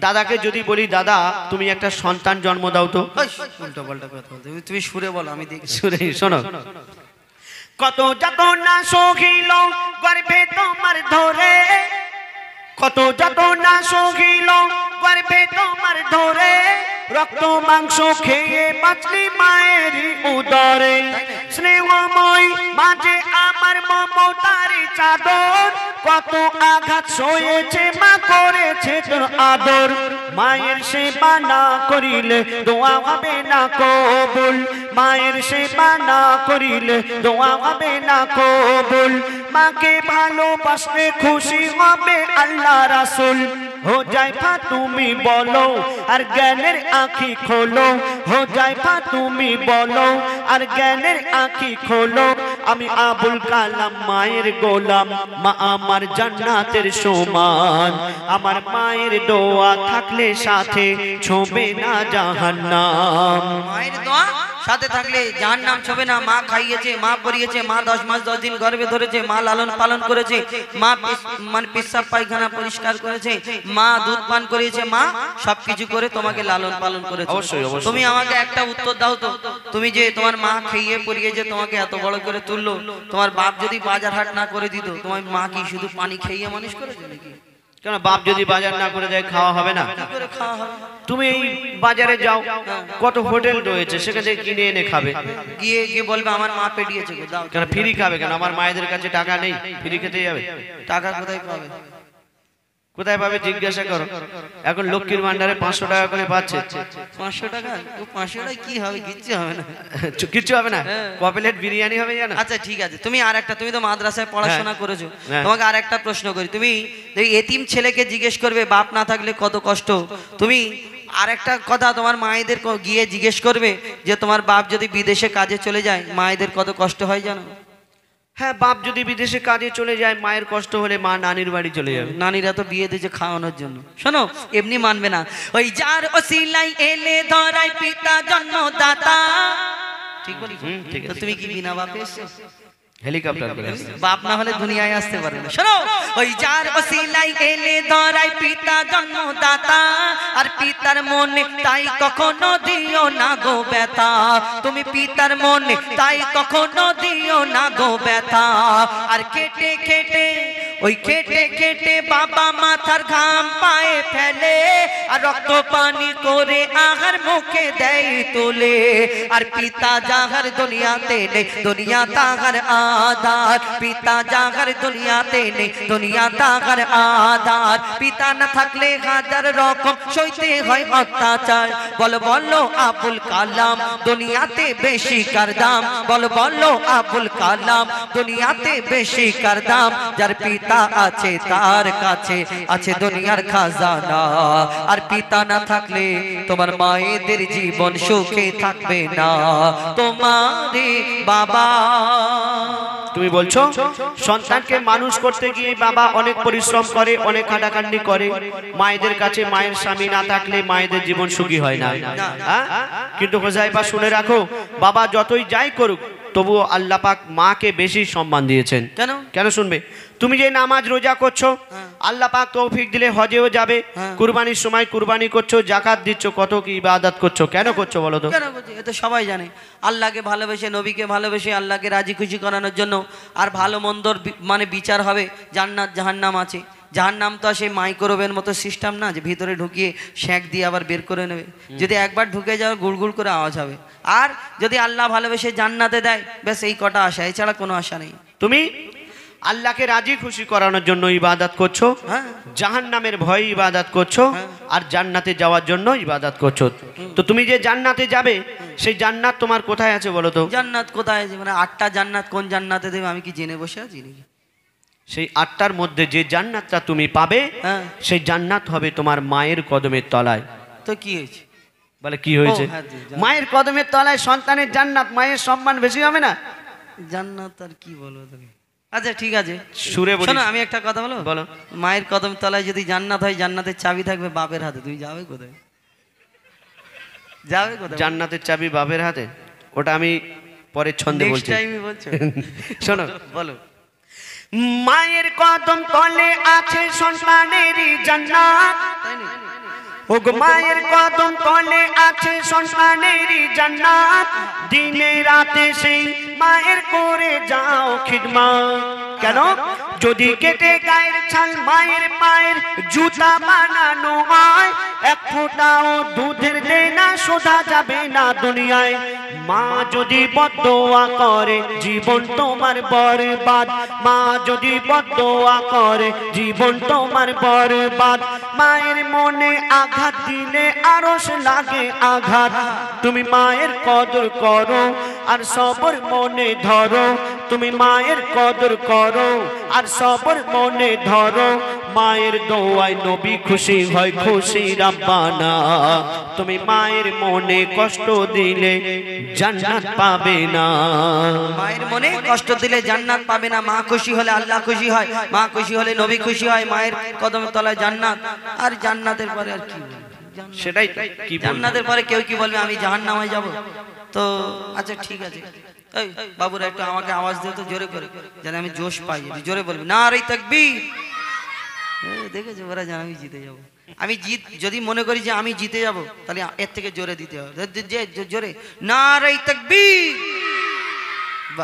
দাদাকে যদি বলি দাদা তুমি একটা সন্তান জন্ম দাও তো, উল্টো পাল্টা কথা বলতে তুমি সুরে বলো, আমি দেখি। সুরে শোনো। কত যাতনা সহিল গর্ভে তোমার ধরে, কত যাতনা সহিল গর্ভে তোমার ধরে, রক্ত মাংস খেয়ে বাঁচলি মায়ের উদরে। স্নেহময় মাঝে আমার মমতারি চাদর, কত আঘাত সয়েছে মা করেছে তোর আদর। মায়ের সেবা না করিলে দোয়া হবে না কবুল, মায়ের সেবা না করিলে দোয়া হবে না কবুল। মাকে ভালোবাসলে খুশি হবে আল্লাহ রাসূল। हो जाए তুমি বলো আর জ্ঞানের আঁখি খোলো, हो जाए তুমি বলো আর জ্ঞানের আঁখি খোলো। আমি আবুল কালাম মায়ের গোলাম, মা আমার জান্নাতের সমান। আমার মায়ের দোয়া থাকলে সাথে ছোঁবে না জাহান্নাম। মায়ের দোয়া সাথে থাকলে জাহান্নাম ছোঁবে না। মা খাইয়েছে, মা পরিয়েছে, মা 10 মাস 10 দিন গর্ভে ধরেছে, মা লালন পালন করেছে, মা মানে পেশাব পায়খানা পরিষ্কার করেছে, মা দুধ পান করিয়েছে, মা সবকিছু করে তোমাকে লালন পালন করেছে। অবশ্যই অবশ্যই। তুমি আমাকে একটা উত্তর দাও তো, তুমি যে তোমার মা খাইয়ে পরিয়েছে তোমাকে এত বড় করে তুললো, তোমার বাপ যদি বাজার হাট না করে দিত, তোমার মা কি শুধু পানি খাইয়ে মানুষ করেছে নাকি? কেন বাপ যদি বাজার না করে দেয় খাওয়া হবে না? কি করে খাওয়া হবে? তুমি এই বাজারে যাও, কত হোটেল রয়েছে, সেখান থেকে কিনে এনে খাবে। গিয়ে গিয়ে বলবে আমার মা পেটিয়েছে, দাও। কেন ফ্রি খাবে কেন? আমার মায়েদের কাছে টাকা নেই, ফ্রি খেতে যাবে? টাকা কোথায় পাবে? কোথায় পাবে জিজ্ঞাসা করো। এখন লক্ষ্মীর ভান্ডারে 500 টাকা করে পাচ্ছে। 500 টাকা? 500 টাকা কি হবে? কিচ্ছু হবে না, কিচ্ছু হবে না। ক প্লেট বিরিয়ানি হবে জানো? আচ্ছা ঠিক আছে, তুমি আর একটা, তুমি তো মাদ্রাসায় পড়াশোনা করেছো, হ্যাঁ। তোমাকে আর একটা প্রশ্ন করি। তুমি এতিম ছেলেকে জিজ্ঞেস করবে বাপ না থাকলে কত কষ্ট, তুমি আর একটা কথা তোমার মায়েদের গিয়ে জিজ্ঞেস করবে যে তোমার বাপ যদি বিদেশে কাজে চলে যায় মায়েদের কত কষ্ট হয় জানো? হ্যাঁ, বাপ যদি বিদেশে কাজে চলে যায় মায়ের কষ্ট হলে মা নানির বাড়ি চলে যাবে। নানিরা তো বিয়ে দিয়েছে খাওয়ানোর জন্য। শোনো, এমনি মানবে না। ওই যার ওসিলাই এলে ধরাই পিতা জন্মদাতা, ঠিক বলি? ঠিক তো আছে। তুমি কি বিনা বাপে এসছো? হেলিকপ্টার করে আসছে। বাপ না হলে দুনিয়ায় আসতে পারে না। শোনো, ওই যার ওসিলাই এলে ধরাই পিতা জন্মদাতা, আর পিতার মনে তাই কখনো দিও না গো ব্যথা। তুমি পিতার মনে তাই কখনো দিও না গো ব্যথা। আর কেটে কেটে ওই কেটে কেটে বাবা মাথার ঘাম পায়ে ফেলে, আর রক্ত পানি করে আহার মুখে দেয় তুলে। আর পিতা যাহার দুনিয়াতে নেই দুনিয়া তাহার আধার, পিতা যাহার দুনিয়াতে নেই দুনিয়া তাহার আধার। পিতা না থাকলে হাজার রকম সইতে হয় অত্যাচার। বলো বলো আবুল কালাম দুনিয়াতে বেশি কার দাম, বলো বলো আবুল কালাম দুনিয়াতে বেশি কার দাম। যার পিতা আছে তার কাছে আছে দুনিয়ার খাজানা। আর পিতা না থাকলে তোমার মায়েদের জীবন সুখে থাকবে না। তোমারে বাবা, তুমি বলছো সন্তানকে মানুষ করতে গিয়ে বাবা অনেক পরিশ্রম করে, অনেক খাটাখাটনি করে, মায়েদের কাছে মায়ের স্বামী না থাকলে মায়েদের জীবন সুখী হয় না। হ্যাঁ, কিন্তু হোজাইফা শুনে রাখো, বাবা যতই যাই করুক তবুও আল্লাহ পাক মাকে বেশি সম্মান দিয়েছেন। কেন? কেন শুনবে? তুমি যে নামাজ রোজা করছো, আল্লাহ পাক তৌফিক দিলে হজেও যাবে, কুরবানির সময় কুরবানি করছো, জাকাত দিচ্ছ, কত কি ইবাদত করছো, কেন করছো বলো তো? কেন করছি? এটা সবাই জানে। আল্লাহকে ভালোবেসে, নবীকে ভালোবেসে, আল্লাহকে রাজি খুশি করানোর জন্য। আর ভালো মন্দর মানে বিচার হবে, জান্নাত জাহান্নাম আছে। জাহান্নাম তো সেই মাইক্রোওয়েভের মতো সিস্টেম না যে ভিতরে ঢুকিয়ে শ্যাক দিয়ে আবার বের করে নেবে। যদি একবার ঢুকে যাও গুড়গুড় করে আওয়াজ হবে। আর যদি আল্লাহ ভালোবেসে জান্নাতে দেয়, ব্যাস এই কটা আশা, এছাড়া কোনো আশা নেই। তুমি আল্লাহকে রাজি খুশি করানোর জন্য ইবাদত করছো, জাহান্নামের ভয়ে ইবাদত করছো, আর জান্নাতে যাওয়ার জন্য ইবাদত করছো। তো তুমি যে জান্নাতে যাবে, সেই জান্নাত তোমার কোথায় আছে বলো তো? জান্নাত কোথায় আছে মানে 8টা জান্নাত কোন জান্নাতে দেবে আমি কি জেনে বসে আছি নাকি? সেই 8টার মধ্যে যে জান্নাতটা তুমি পাবে, সেই জান্নাত হবে তোমার মায়ের কদমের তলায়। তো কি হয়েছে? বলে কি হয়েছে? মায়ের কদমের তলায় সন্তানের জান্নাত, মায়ের সম্মান বেশি হবে না? জান্নাত আর কি বলবো তুমি? আচ্ছা ঠিক আছে, সুরে বলি। শোনো আমি একটা কথা বলো। বলো। মায়ের কদম তলায় যদি জান্নাত হয়, জান্নাতের চাবি থাকবে বাপের হাতে, তুমি যাবে কোথায়? যাবে কোথায়? জান্নাতের চাবি বাপের হাতে, ওটা আমি পরের ছন্দে বলছি। শোনো, বলো। মায়ের কদম তলে আছে সন্তানেরই জান্নাত, ওগো মায়ের কদম তলে আছে সন্তানেরই জান্নাত, দিনে রাতে সেই মায়ের করে যাও খিদমত। কেন? যদি কেটে গায়ের ছাল মায়ের পায়ের জুতা বানানো হয়, এক ফোঁটাও দুধের দেনা শোধা যাবে না দুনিয়ায়। মা যদি বদদোয়া করে জীবন তোমার বরবাদ, মা যদি বদদোয়া করে জীবন তোমার বরবাদ। মায়ের মনে আঘাত দিলে আরশ লাগে আঘাত, তুমি মায়ের কদর করো আর সবর মনে ধরো, তুমি মায়ের কদর করো আর সবর মনে ধরো। মায়ের দোয়ায় নবী খুশি হয়, খুশি রাব্বানা। তুমি মায়ের মনে কষ্ট দিলে জান্নাত পাবে না। মায়ের মনে কষ্ট দিলে জান্নাত পাবে না। মা খুশি হলে আল্লাহ খুশি হয়, মা খুশি হলে নবী খুশি হয়। মায়ের কদমের তলায় জান্নাত, আর জান্নাতের পরে আর কি? সেটাই কি জান্নাতের পরে কেউ কি বলবে আমি জাহান্নামে যাব? তো আচ্ছা ঠিক আছে, এই বাবুরা একটু আমাকে আওয়াজ দিও তো জোরে করে, যেন আমি জোশ পাই। জোরে বলবি নারে তাকবীর। দেখেছো ওরা জান আমি জিতে যাব। আমি যদি মনে করি যে আমি জিতে যাব, তাহলে এর থেকে জোরে দিতে হবে, জোরে নারে তাকবীর।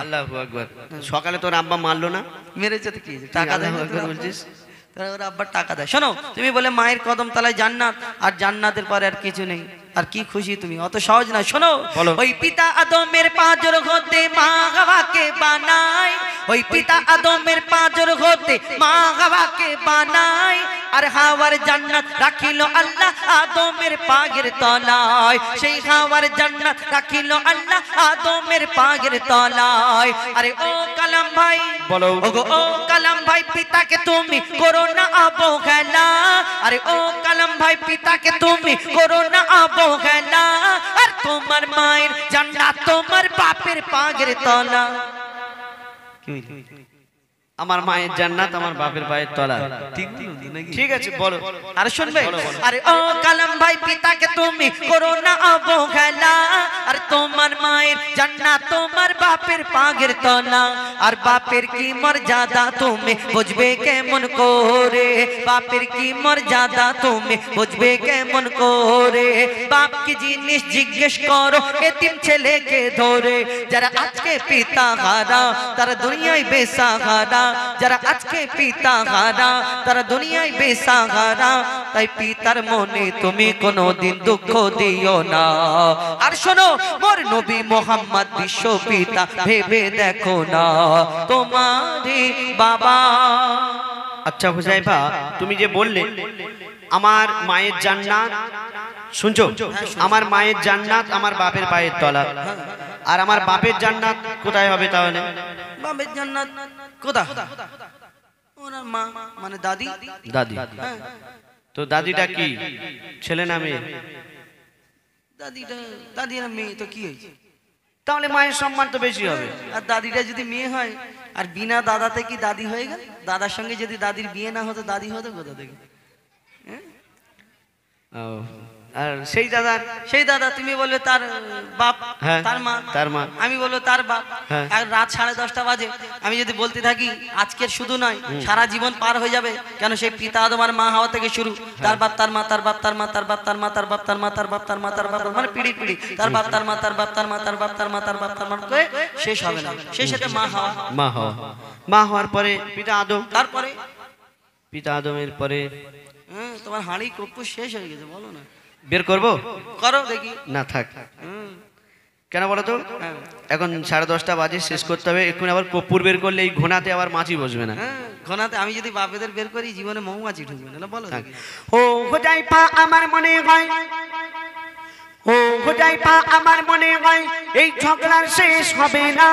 আল্লাহু আকবার। সকালে তোর আব্বা মারলো না? মেরেছে তো কি, টাকা দেয় বলছিস? ওরা আব্বার টাকা দেয়। শোনো, তুমি বলে মায়ের কদম তলায় জান্নাত, আর জান্নাতের পরে আর কিছু নেই, আর কি খুশি তুমি? অত সহজ না। শোনো, ওই পিতা আদমের পাঁজর হতে মা হাওয়াকে বানায়, ওই পিতা আদমের পাঁজর হতে মা হাওয়াকে বানায়, আর হাওয়ার জান্নাত রাখিল আল্লাহ আদমের পাগের তলায়, সেই হাওয়ার জান্নাত রাখিল আল্লাহ আদমের পাগের তলায়। আরে ও কালাম ভাই বলো, ওগো ও কালাম ভাই, পিতাকে তুমি করো না অবহেলা। আরে ও কালাম ভাই, পিতাকে তুমি করো না অবহেলা, আর তোমার মায়ের জান্নাত তোমার বাপের পাগের তলা। আমার মায়ের জান্নাত আমার বাপের পায়ের তলা। ঠিক আছে বলো, আর শুনবে? আরে ও কালাম ভাই, পিতাকে তুমি করো না অবহেলা, আর তোমার মায়ের জান্নাত তোমার বাপের পাগের তলা। আর বাপের কি মর্যাদা তুমি বুঝবে কেমন করে, বাপের কি মর্যাদা তুমি বুঝবে কেমন করে। বাপ কি জিনিস জিজ্ঞেস করো এতিম ছেলেকে ধরে, যারা আজকে পিতা হারা তারা দুনিয়ায় বেসাহারা, যারা আজকে পিতা হারা তারা দুনিয়ায় বেসাহারা। তাই পিতার মনে তুমি কোনোদিন দুঃখ দিও না। আর শোনো, মোর নবী মোহাম্মদ বিশ্ব পিতা ভেবে দেখো না তোমারই বাবা। আচ্ছা হুজাইফা, তুমি যে বললে আমার মায়ের জান্নাত, শুনছো? আমার মায়ের জান্নাত আমার বাপের পায়ের তলা, আর আমার বাপের জান্নাত কোথায় হবে তাহলে? বাপের জান্নাত কোথা? ওনার মা মানে দাদি। দাদি? তো দাদিটা কি ছেলে না মেয়ে? দাদিরা মেয়ে, তো কি হয়েছে? তাহলে মায়ের সম্মান তো বেশি হবে। আর দাদিটা যদি মেয়ে হয়, আর বিনা দাদাতে কি দাদি হয়ে গেল? দাদার সঙ্গে যদি দাদির বিয়ে না হতো, দাদি হতো কোথা থেকে? আর সেই দাদা তুমি বলবে তার বাপ, হ্যাঁ, তার মা, আমি বলবো তার বাপ। হ্যাঁ। আর রাত 10:30 বাজে আমি যদি বলতে থাকি আজকের শুধু নয় সারা জীবন পার হয়ে যাবে, কেন? সেই পিতা আদম আর মা হাওয়া থেকে শুরু, তার বাপ, তার মা, তার বাপ, তার মা, তার বাপ, তার মা, তার বাপ, তার মা, তার বাপ, তার মা, তার বাপ, মানে পিড়ি পিড়ি তার বাপ, তার মা, তার বাপ, তার মা, তার বাপ, তার মা, তার বাপ, তার মা করে শেষ হবে না। শেষেতে মা হাওয়া, মা হওয়ার পরে পিতা আদম, তারপরে পিতা আদমের পরে তোমার হাঁড়ি কপ্পু শেষ হয়ে গেছে, বলো না? বের করবো? করো দেখি। না থাক, কেন বলো তো? এখন 10:30 বাজে, শেষ করতে হবে। এখন আবার কর্পূর বের করলে এই ঘোনাতে আবার মাছি বসবে না। ঘোনাতে আমি যদি বাপেদের বের করি জীবনে মৌমাছি ঢুকবে না, বলো? ও হুজাইফা, আমার মনে হয়, ও হুজাইফা, আমার মনে হয় এই ঝগড়ার শেষ হবে না।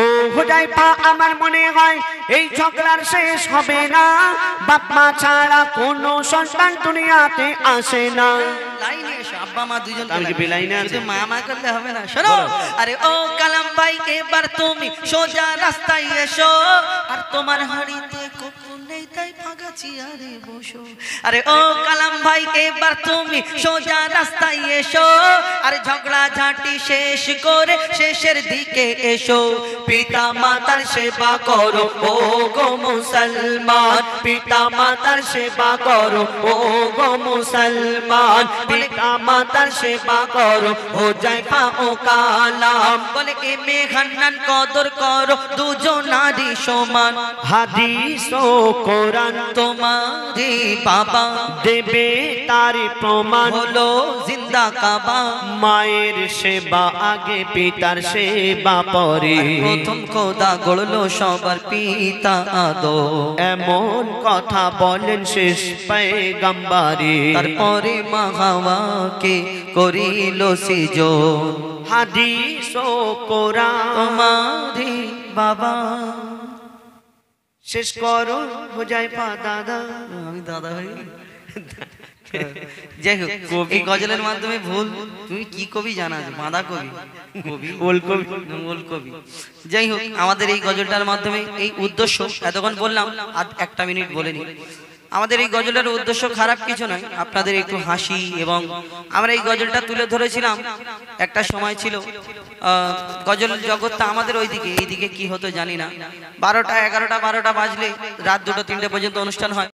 ও হুজাইফা, আমার মনে হয় এই ঝগড়ার শেষ হবে না। বাপ মা ছাড়া কোনো সন্তান দুনিয়াতে আসে না। লাইনে এসো, আব্বা মা দুজন আমি বেলাইনে আছে, শুধু মা মা করলে হবে না। শোনো, আরে ও কালাম ভাই, এবার তুমি সোজা রাস্তায় এসো, আর তোমার হাড়িতে কপ্পু নেই একাই ফাঁকা চেয়ারে বসো। আরে ও কালাম ভাই এবার তুমি সোজা রাস্তায় এসো, আর ঝগড়া ঝাঁটি শেষ করে শেষের দিকে এসো। পিতা মাতার সেবা করো ও গো মুসলমান, পিতা মাতার সেবা করো ও গো মুসলমান, পিতা মাতার সেবা করো ও জায়ফা ও কালাম। বলে এ মেঘান্নান কদর করো দুজনারই সমান। হাদিস ও কোরআন তোমারি বাবা দেবে তার প্রমাণ, হলো জিন্দা কাবা। মায়ের সেবা আগে পিতার সেবা পরে, প্রথম খোদা গড়লো সবার পিতা আদম, এমন কথা বলেন শেষ পয়গম্বরে। তারপরে মা হাওয়াকে করিল সৃজন। হাদিস ও কোরআন তোমারি বাবা। শেষ করো হুজাইফা দাদা। আমি দাদা হই। যাই হোক, এই গজলের মাধ্যমে ভুল তুমি কি কবি জানা আছে? বাঁধা কবি, কবি ওল কবি, ওল কবি। যাই হোক, আমাদের এই গজলটার মাধ্যমে এই উদ্দেশ্য এতক্ষণ বললাম, আর একটা মিনিট বলে নি। আমাদের এই গজলের উদ্দেশ্য খারাপ কিছু নয়, আপনাদের একটু হাসি। এবং আমরা এই গজলটা তুলে ধরেছিলাম, একটা সময় ছিল গজল জগৎটা আমাদের ওইদিকে, এইদিকে কি হতো জানি না, 12টা 11টা 12টা বাজলে রাত 2টা 3টে পর্যন্ত অনুষ্ঠান হয়।